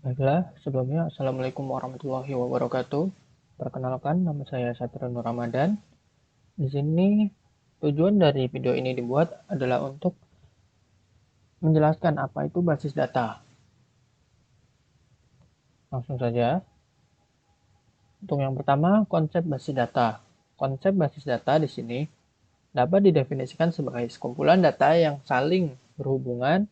Baiklah, sebelumnya Assalamualaikum warahmatullahi wabarakatuh. Perkenalkan, nama saya Satrio Nur Ramadan. Di sini tujuan dari video ini dibuat adalah untuk menjelaskan apa itu basis data. Langsung saja. Untuk yang pertama, konsep basis data. Konsep basis data di sini dapat didefinisikan sebagai sekumpulan data yang saling berhubungan,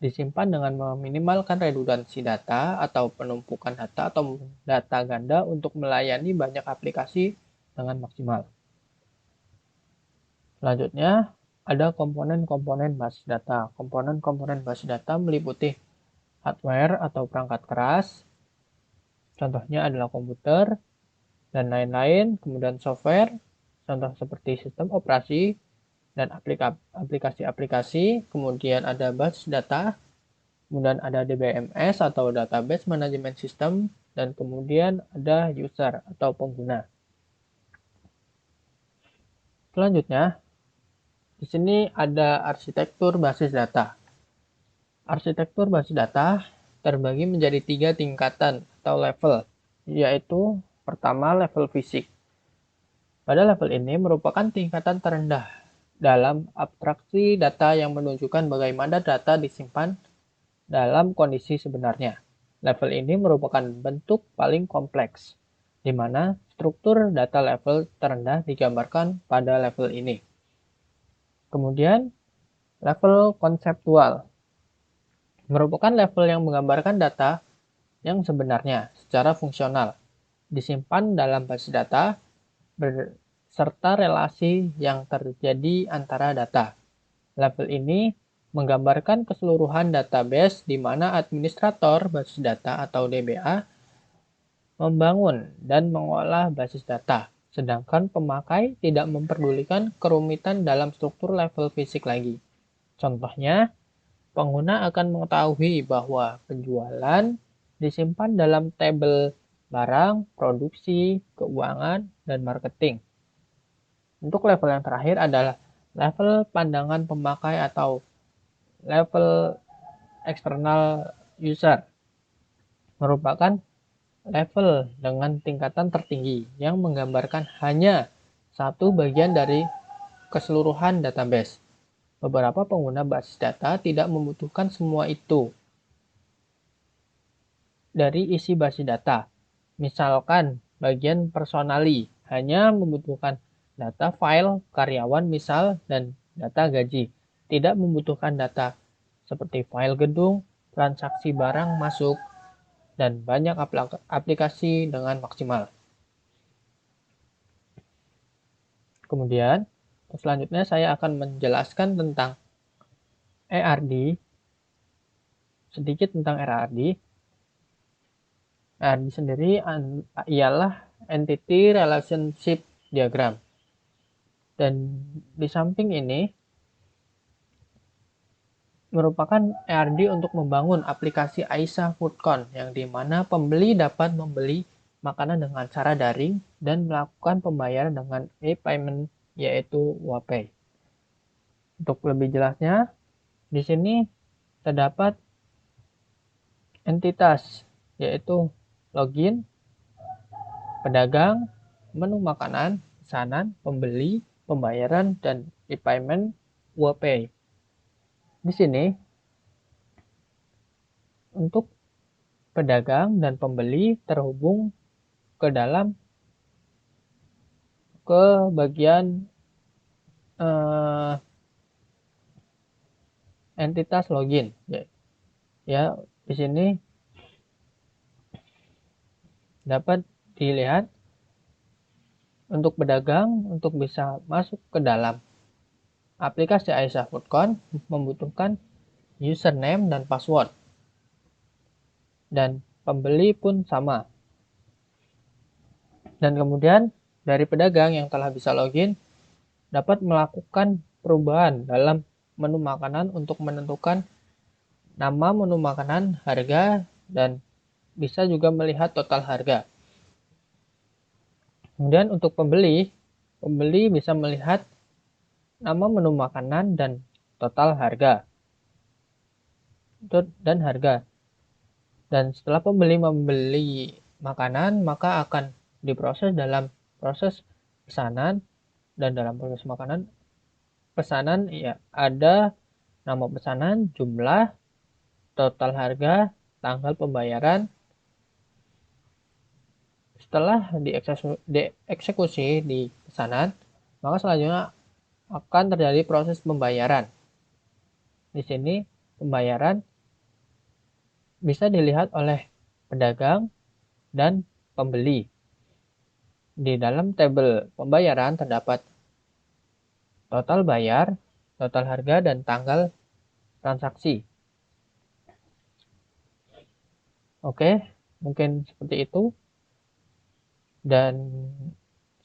disimpan dengan meminimalkan redundansi data atau penumpukan data atau data ganda untuk melayani banyak aplikasi dengan maksimal. Selanjutnya, ada komponen-komponen basis data. Komponen-komponen basis data meliputi hardware atau perangkat keras, contohnya adalah komputer, dan lain-lain, kemudian software, contoh seperti sistem operasi, dan aplikasi-aplikasi, kemudian ada basis data, kemudian ada DBMS atau Database Management System, dan kemudian ada user atau pengguna. Selanjutnya, di sini ada arsitektur basis data. Arsitektur basis data terbagi menjadi 3 tingkatan atau level, yaitu pertama level fisik. Pada level ini merupakan tingkatan terendah dalam abstraksi data yang menunjukkan bagaimana data disimpan dalam kondisi sebenarnya. Level ini merupakan bentuk paling kompleks, di mana struktur data level terendah digambarkan pada level ini. Kemudian, level konseptual merupakan level yang menggambarkan data yang sebenarnya secara fungsional, disimpan dalam basis data, serta relasi yang terjadi antara data. Level ini menggambarkan keseluruhan database di mana administrator basis data atau DBA membangun dan mengolah basis data, sedangkan pemakai tidak memperdulikan kerumitan dalam struktur level fisik lagi. Contohnya, pengguna akan mengetahui bahwa penjualan disimpan dalam tabel barang, produksi, keuangan, dan marketing. Untuk level yang terakhir adalah level pandangan pemakai atau level eksternal user. Merupakan level dengan tingkatan tertinggi yang menggambarkan hanya satu bagian dari keseluruhan database. Beberapa pengguna basis data tidak membutuhkan semua itu dari isi basis data. Misalkan bagian personali hanya membutuhkan data file karyawan misal dan data gaji. Tidak membutuhkan data seperti file gedung, transaksi barang masuk, dan banyak aplikasi dengan maksimal. Kemudian, selanjutnya saya akan menjelaskan tentang ERD, sedikit tentang ERD. ERD sendiri ialah Entity Relationship Diagram. Dan di samping ini, merupakan ERD untuk membangun aplikasi Aisyah Foodcon yang dimana pembeli dapat membeli makanan dengan cara daring dan melakukan pembayaran dengan e-payment yaitu WaPay. Untuk lebih jelasnya, di sini terdapat entitas yaitu login, pedagang, menu makanan, pesanan, pembeli, pembayaran, dan e-payment WaPay. Di sini untuk pedagang dan pembeli terhubung ke dalam bagian entitas login. Ya, di sini dapat dilihat untuk pedagang untuk bisa masuk ke dalam aplikasi Aisyah Foodcon membutuhkan username dan password. Dan pembeli pun sama. Dan kemudian dari pedagang yang telah bisa login dapat melakukan perubahan dalam menu makanan untuk menentukan nama menu makanan, harga, dan bisa juga melihat total harga. Kemudian untuk pembeli bisa melihat nama menu makanan dan total harga. Dan harga. Dan setelah pembeli membeli makanan, maka akan diproses dalam proses pesanan, dan dalam proses pesanan ya ada nama pesanan, jumlah, total harga, tanggal pembayaran. Setelah dieksekusi di pesanan, maka selanjutnya akan terjadi proses pembayaran. Di sini pembayaran bisa dilihat oleh pedagang dan pembeli. Di dalam tabel pembayaran terdapat total bayar, total harga, dan tanggal transaksi. Oke, mungkin seperti itu. Dan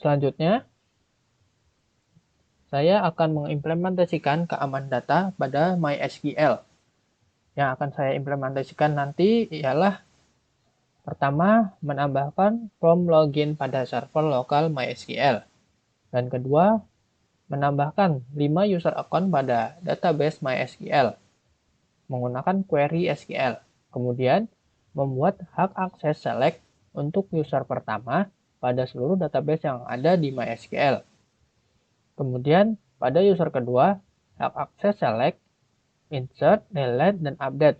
selanjutnya, saya akan mengimplementasikan keamanan data pada MySQL. Yang akan saya implementasikan nanti ialah pertama, menambahkan form login pada server lokal MySQL. Dan kedua, menambahkan 5 user account pada database MySQL menggunakan query SQL. Kemudian, membuat hak akses select untuk user pertama pada seluruh database yang ada di MySQL. Kemudian, pada user kedua, hak akses select, insert, delete, dan update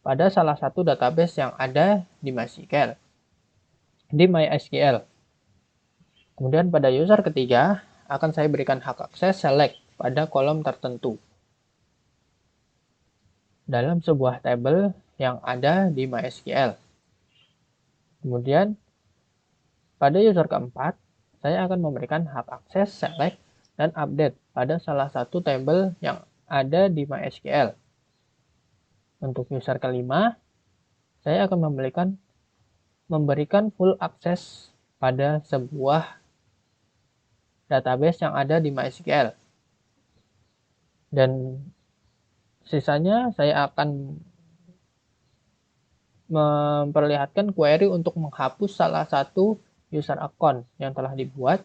pada salah satu database yang ada di MySQL. Kemudian pada user ketiga, akan saya berikan hak akses select pada kolom tertentu dalam sebuah tabel yang ada di MySQL. Kemudian, pada user keempat, saya akan memberikan hak akses select dan update pada salah satu tabel yang ada di MySQL. Untuk user kelima, saya akan memberikan full akses pada sebuah database yang ada di MySQL. Dan sisanya saya akan memperlihatkan query untuk menghapus salah satu user account yang telah dibuat.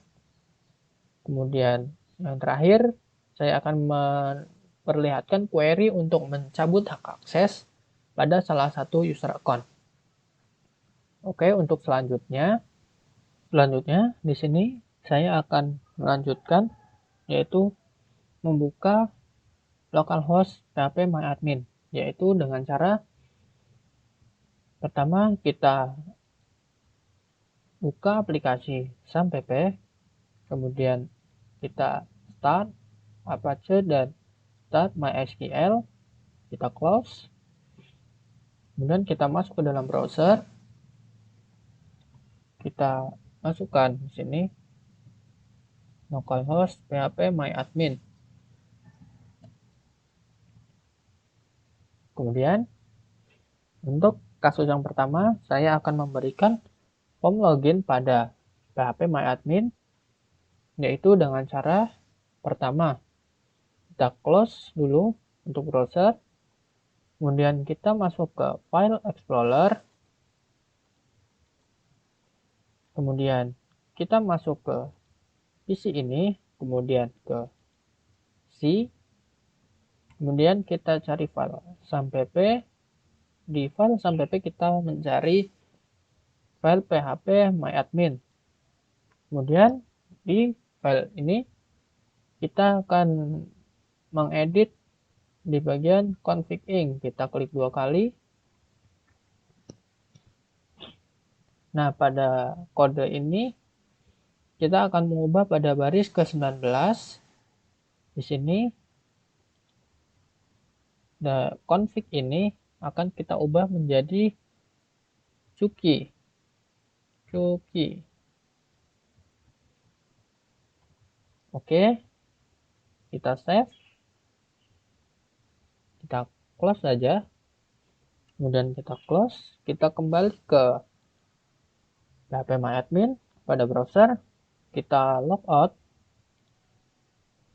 Kemudian yang terakhir, saya akan memperlihatkan query untuk mencabut hak akses pada salah satu user account. Oke, untuk selanjutnya di sini saya akan melanjutkan, yaitu membuka localhost phpMyAdmin, yaitu dengan cara pertama kita buka aplikasi SAMPP, kemudian kita start Apache dan start MySQL, kita close, kemudian kita masuk ke dalam browser, kita masukkan di sini localhost phpMyAdmin. Kemudian untuk kasus yang pertama, saya akan memberikan form login pada phpMyAdmin, yaitu dengan cara pertama kita close dulu untuk browser, kemudian kita masuk ke File Explorer, kemudian kita masuk ke PC ini, kemudian ke C, kemudian kita cari file SAMPP. Di file SAMPP kita mencari file phpMyAdmin. Kemudian di file ini kita akan mengedit di bagian config ink. Kita klik 2 kali. Nah, pada kode ini kita akan mengubah pada baris ke-19. Di sini config ini akan kita ubah menjadi Cuki. Oke, kita save, kita close saja, kemudian kita close, kita kembali ke phpMyAdmin pada browser, kita logout,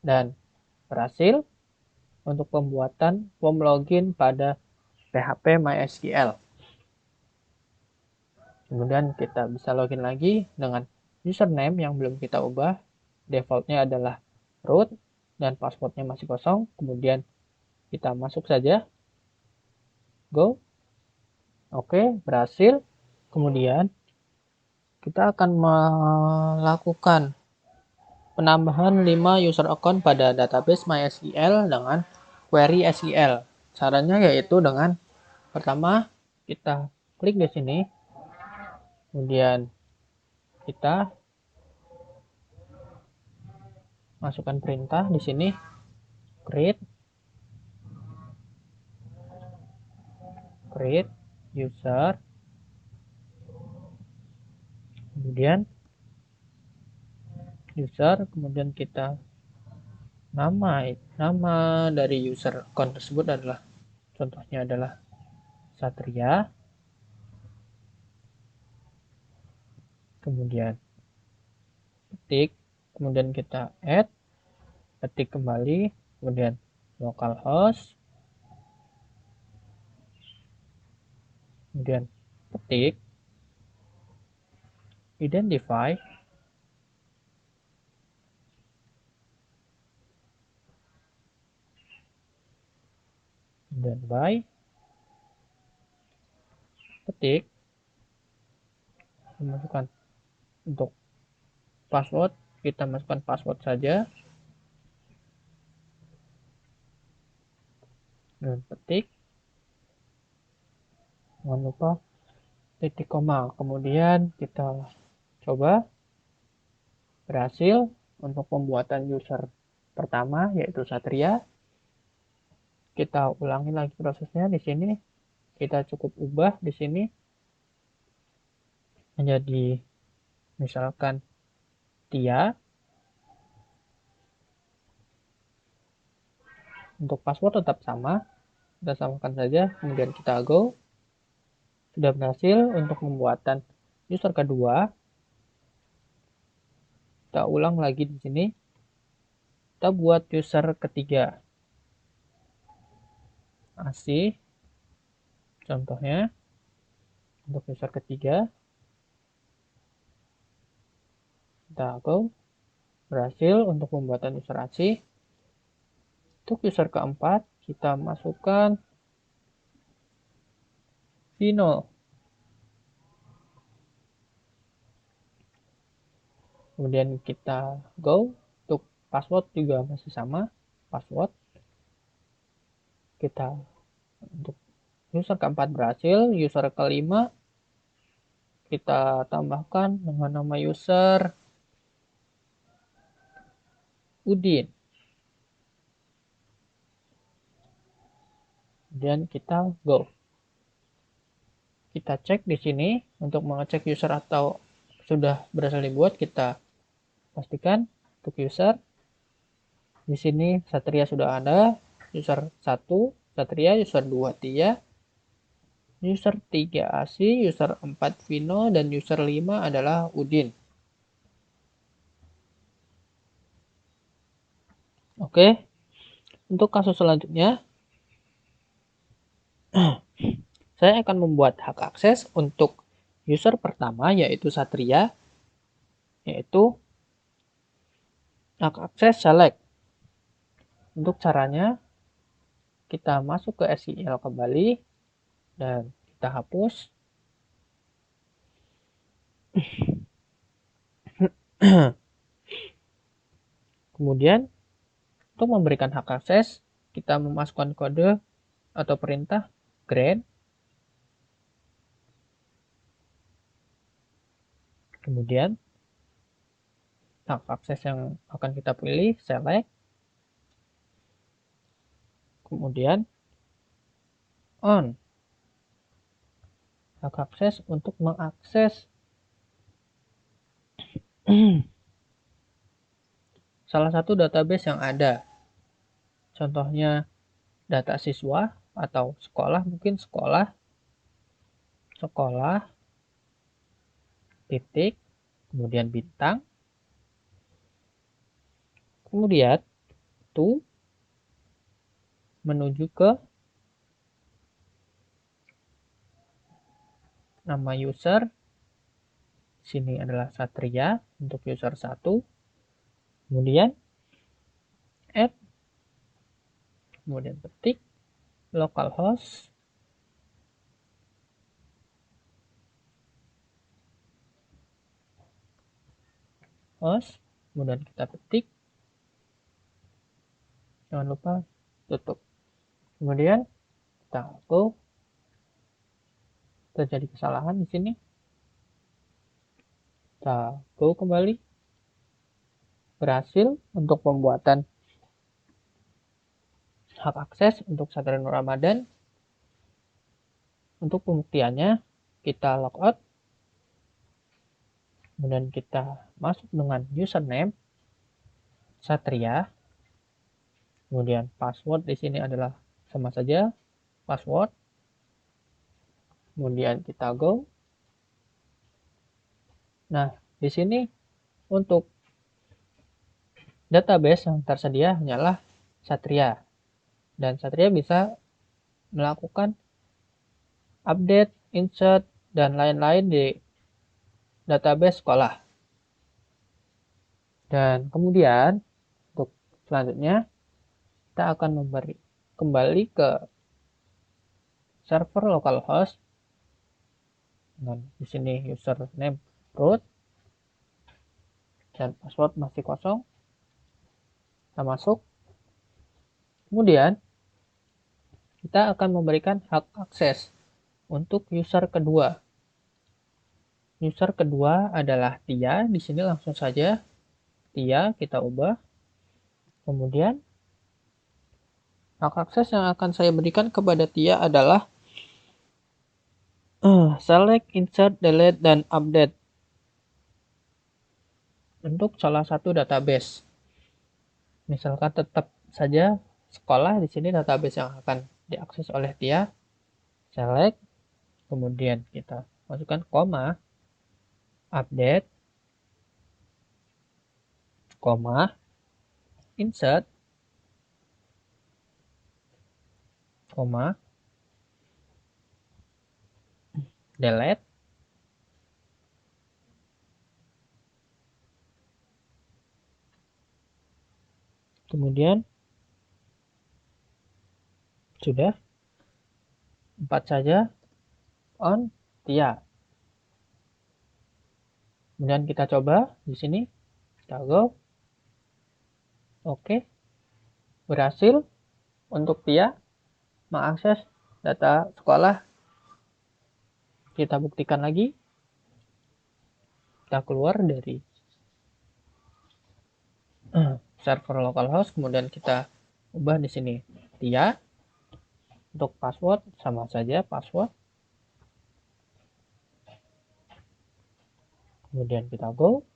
dan berhasil untuk pembuatan form login pada phpMySQL. Kemudian kita bisa login lagi dengan username yang belum kita ubah. Defaultnya adalah root dan passwordnya masih kosong. Kemudian kita masuk saja. Go. Oke, berhasil. Kemudian kita akan melakukan penambahan 5 user account pada database MySQL dengan query SQL. Caranya yaitu dengan pertama kita klik di sini, kemudian kita masukkan perintah di sini create user, kemudian kemudian kita nama dari user account tersebut adalah, contohnya adalah Satria, kemudian ketik, kemudian kita add, ketik kembali, kemudian localhost, kemudian ketik identify, dan by, ketik, masukkan untuk password, kita masukkan password saja, dan ketik, jangan lupa titik koma, kemudian kita coba. Berhasil untuk pembuatan user pertama yaitu Satria. Kita ulangi lagi prosesnya di sini. Kita cukup ubah di sini menjadi misalkan Tia. Untuk password tetap sama, kita samakan saja, kemudian kita go. Sudah berhasil untuk pembuatan user kedua. Kita ulang lagi di sini. Kita buat user ketiga. Asih. Contohnya untuk user ketiga. Kita go. Berhasil untuk pembuatan user asih. Untuk user keempat, kita masukkan Vino. Kemudian kita go. Untuk password juga masih sama. Password. Kita untuk user keempat berhasil. User kelima kita tambahkan dengan nama user Udin. Kemudian kita go. Kita cek di sini untuk mengecek user atau sudah berhasil dibuat, kita pastikan untuk user. Di sini Satria sudah ada, user 1 Satria, user 2 Tia, user 3 Asi, user 4 Vino, dan user 5 adalah Udin. Oke, untuk kasus selanjutnya saya akan membuat hak akses untuk user pertama yaitu Satria, yaitu hak akses select. Untuk caranya kita masuk ke SQL kembali dan kita hapus. Kemudian untuk memberikan hak akses, kita memasukkan kode atau perintah grant. Kemudian hak akses yang akan kita pilih select. Kemudian on. Hak akses untuk mengakses salah satu database yang ada. Contohnya data siswa atau sekolah, mungkin sekolah titik, kemudian bintang, kemudian to menuju ke nama user. Sini adalah Satria untuk user 1. Kemudian add, kemudian ketik localhost, host, kemudian kita ketik, jangan lupa tutup. Kemudian kita go, terjadi kesalahan di sini. Kita go kembali, berhasil untuk pembuatan hak akses untuk Satria Nur Ramadan. Untuk pembuktiannya, kita logout, kemudian kita masuk dengan username Satria, kemudian password di sini adalah sama saja password, kemudian kita go. Nah, di sini untuk database yang tersedia hanyalah Satria, dan Satria bisa melakukan update, insert, dan lain-lain di database sekolah. Dan kemudian untuk selanjutnya kita akan kembali ke server localhost dengan di sini username root dan password masih kosong. Kita masuk. Kemudian kita akan memberikan hak akses untuk user kedua. User kedua adalah Tia. Di sini langsung saja Tia kita ubah. Kemudian hak akses yang akan saya berikan kepada Tia adalah select, insert, delete, dan update untuk salah satu database. Misalkan tetap saja sekolah, di sini database yang akan diakses oleh Tia. Select, kemudian kita masukkan koma, update, koma, insert, koma, delete, kemudian sudah 4 saja on Tia. Kemudian kita coba di sini, kita go. Oke, berhasil untuk Tia mengakses data sekolah. Kita buktikan lagi. Kita keluar dari server localhost, kemudian kita ubah di sini Tia. Untuk password sama saja password. Kemudian kita go.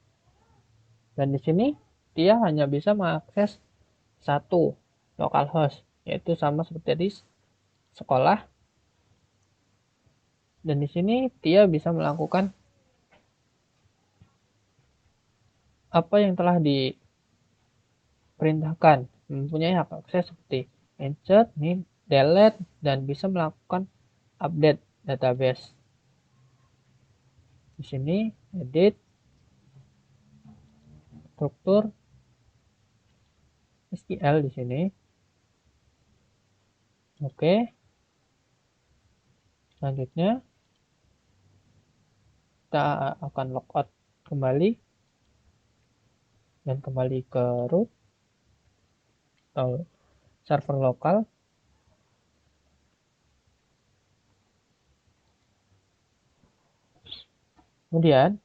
Dan di sini Tia hanya bisa mengakses satu localhost, yaitu sama seperti tadi sekolah. Dan di sini Tia bisa melakukan apa yang telah diperintahkan, mempunyai hak akses seperti insert, delete, dan bisa melakukan update database. Di sini edit, struktur SQL di sini. Oke. Selanjutnya kita akan logout kembali dan kembali ke root atau server lokal. Kemudian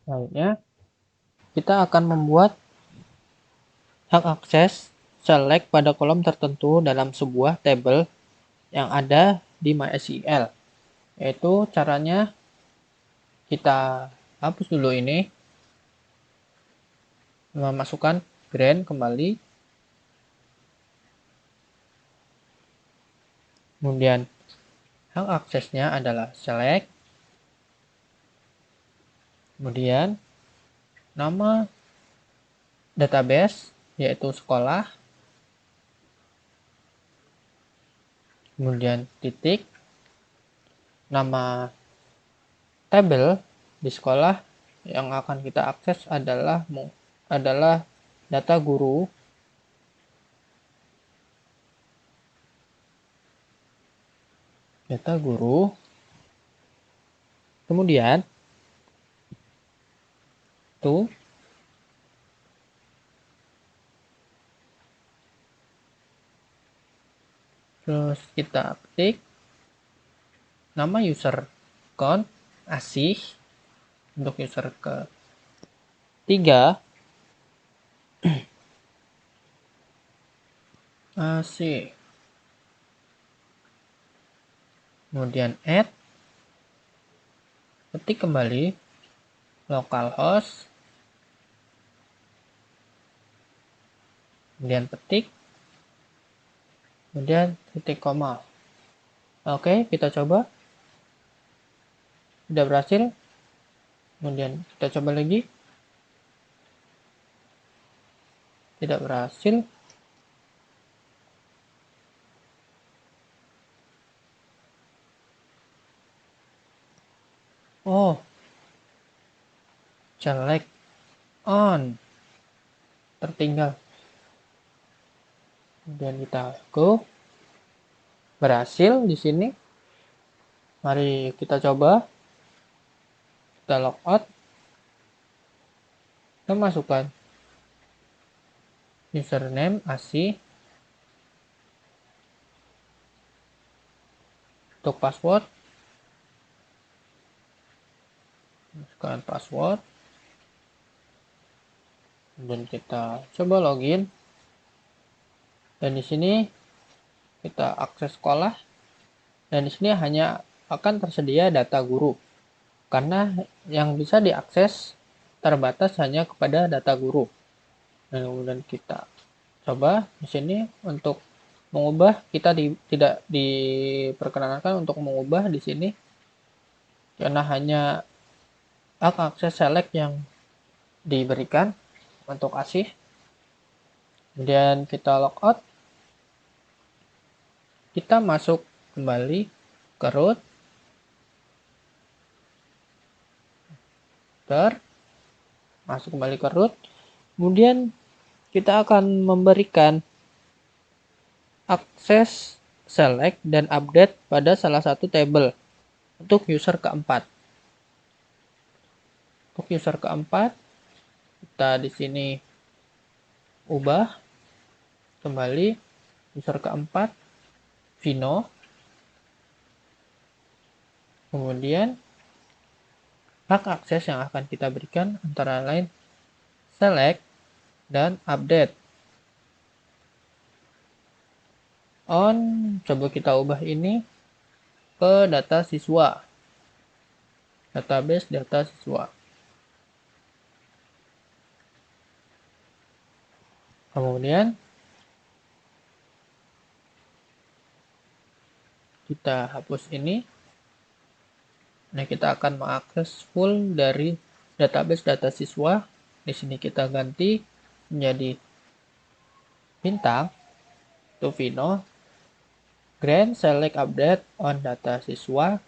selanjutnya kita akan membuat hak akses select pada kolom tertentu dalam sebuah tabel yang ada di MySQL. Yaitu caranya kita hapus dulu ini, memasukkan green kembali, kemudian hak aksesnya adalah select, kemudian nama database yaitu sekolah, kemudian titik, nama tabel di sekolah yang akan kita akses adalah data guru, kemudian Terus kita ketik nama user account asih untuk user ketiga asih, kemudian add, ketik kembali localhost, kemudian ketik, kemudian titik koma. Oke, kita coba. Tidak berhasil. Kemudian kita coba lagi. Tidak berhasil. Oh, select on, tertinggal. Kemudian kita go. Berhasil di sini. Mari kita coba. Kita logout. Kita masukkan username asih. Untuk password, masukkan password. Dan kita coba login. Dan di sini kita akses sekolah. Dan di sini hanya akan tersedia data guru. Karena yang bisa diakses terbatas hanya kepada data guru. Dan kemudian kita coba di sini untuk mengubah, kita tidak diperkenankan untuk mengubah di sini karena hanya hak akses select yang diberikan untuk asih. Kemudian kita logout, kita masuk kembali ke root, masuk kembali ke root. Kemudian kita akan memberikan akses select dan update pada salah satu table untuk user keempat. Untuk user keempat, kita di sini ubah kembali user keempat Vino. Kemudian hak akses yang akan kita berikan antara lain select dan update. On, coba kita ubah ini ke data siswa. Database data siswa. Kemudian kita hapus ini. Nah, kita akan mengakses full dari database data siswa. Di sini kita ganti menjadi bintang to Vino. Grant select update on data siswa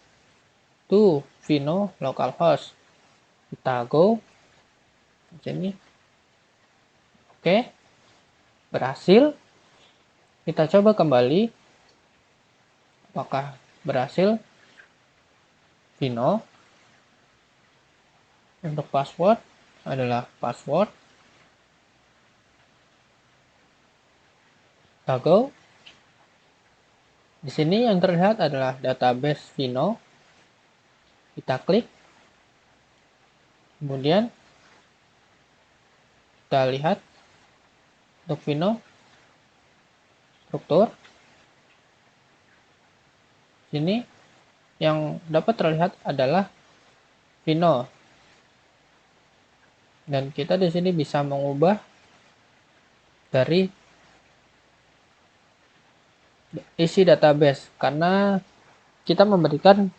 to Vino localhost. Kita go di sini. Oke, berhasil. Kita coba kembali apakah berhasil. Vino untuk password adalah password. Kita go. Di sini yang terlihat adalah database Vino. Kita klik. Kemudian kita lihat untuk Vino struktur. Sini yang dapat terlihat adalah Vino. Dan kita di sini bisa mengubah dari isi database karena kita memberikan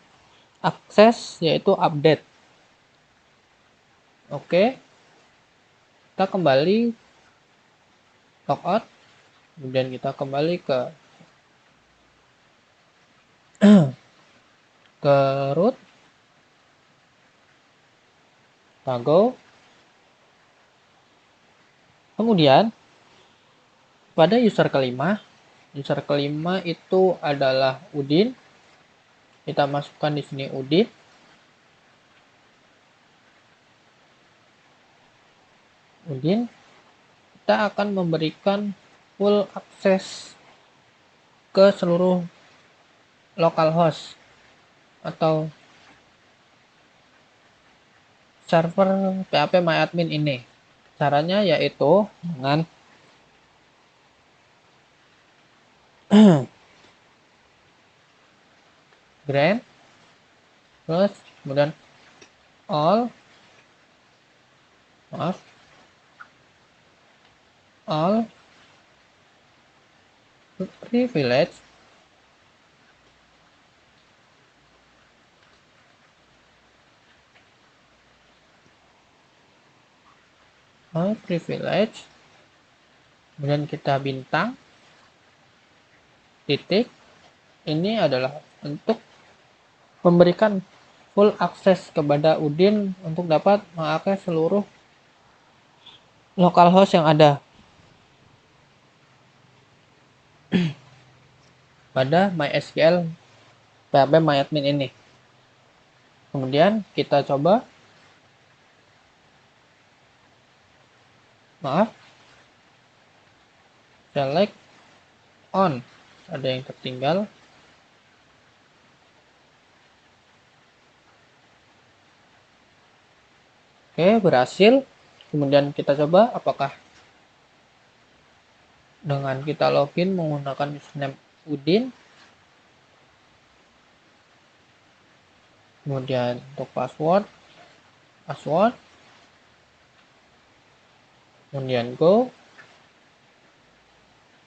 akses yaitu update. Oke. Kita kembali logout. Kemudian kita kembali ke root. Kita go. Kemudian pada user kelima itu adalah Udin. Kita masukkan di sini Udin. Kita akan memberikan full akses ke seluruh localhost atau server phpMyAdmin ini. Caranya yaitu dengan grant terus kemudian all maaf all privilege kemudian kita bintang titik. Ini adalah untuk memberikan full akses kepada Udin untuk dapat mengakses seluruh localhost yang ada pada MySQL phpMyAdmin ini. Kemudian kita coba select on, ada yang tertinggal. Oke, berhasil. Kemudian kita coba apakah dengan kita login menggunakan username Udin, kemudian untuk password, kemudian go.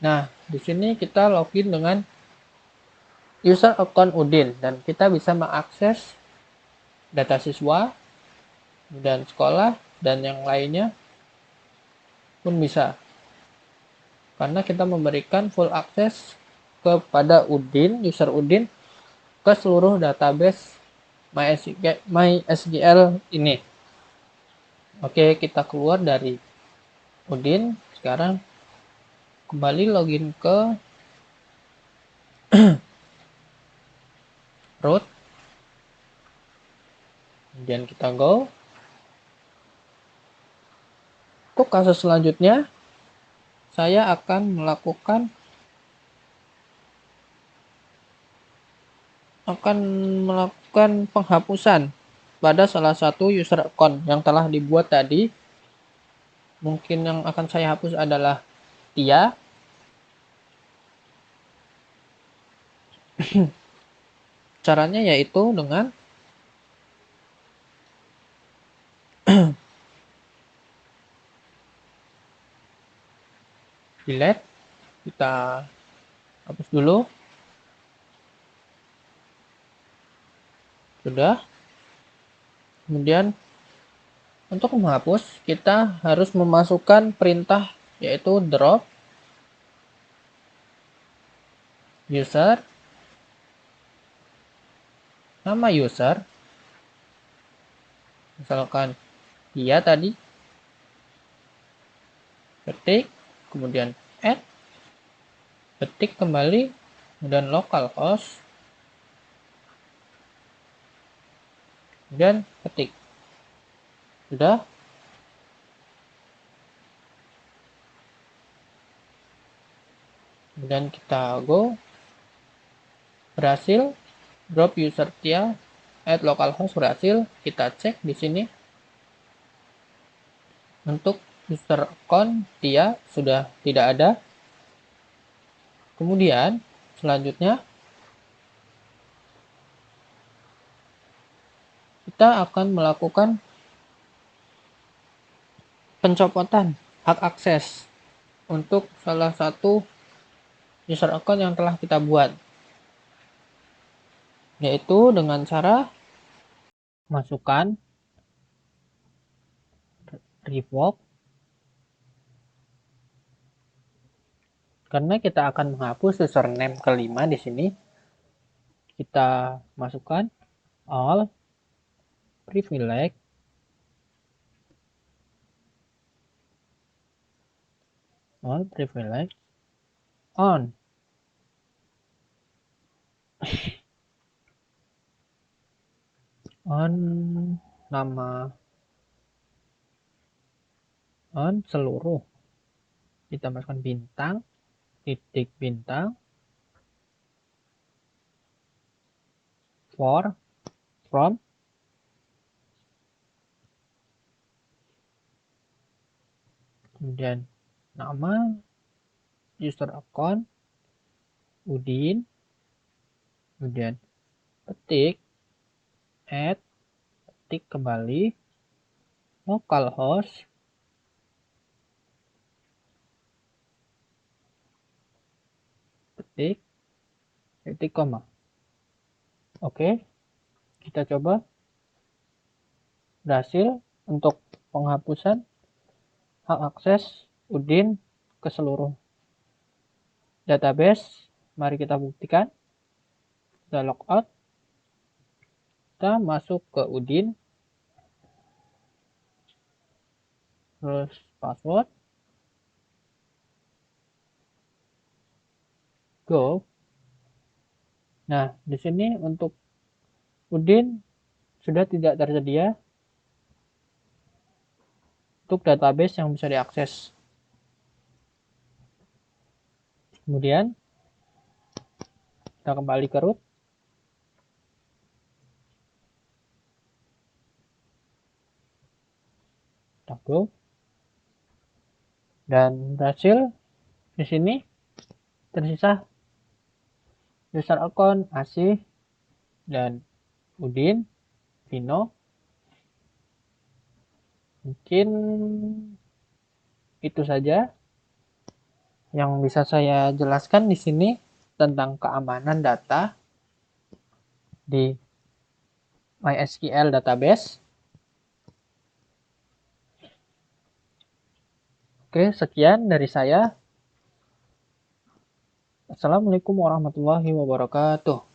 Nah, di sini kita login dengan user account Udin dan kita bisa mengakses data siswa dan sekolah dan yang lainnya pun bisa, karena kita memberikan full akses kepada Udin, user Udin, ke seluruh database MySQL ini. Oke, kita keluar dari Udin. Sekarang kembali login ke root. Kemudian kita go. Untuk kasus selanjutnya, saya akan melakukan penghapusan pada salah satu user account yang telah dibuat tadi. Mungkin yang akan saya hapus adalah Tia. Caranya yaitu dengan delete. Kita hapus dulu. Sudah. Kemudian untuk menghapus kita harus memasukkan perintah yaitu drop user, nama user, misalkan dia tadi, ketik, kemudian add, ketik kembali, kemudian localhost, kemudian ketik. Sudah. Kemudian kita go. Berhasil. Drop user Tia, add localhost berhasil. Kita cek di sini. Untuk user account Tia sudah tidak ada. Kemudian selanjutnya kita akan melakukan pencopotan hak akses untuk salah satu user account yang telah kita buat, yaitu dengan cara masukkan revoke, karena kita akan menghapus username kelima di sini. Kita masukkan all privilege on nama on seluruh. Kita masukkan bintang, titik bintang, for, from, kemudian nama, user account, Udin, kemudian ketik, add, ketik kembali, localhost, ketik, titik koma. Oke, kita coba. Berhasil untuk penghapusan hak akses Udin ke seluruh database. Mari kita buktikan. Kita logout, kita masuk ke Udin, terus password, go. Nah, di sini untuk Udin sudah tidak tersedia untuk database yang bisa diakses. Kemudian kita kembali ke root, kita go, dan berhasil. Di sini tersisa user account Asih dan Udin, Vino. Mungkin itu saja yang bisa saya jelaskan di sini tentang keamanan data di MySQL database. Oke, sekian dari saya. Assalamualaikum warahmatullahi wabarakatuh.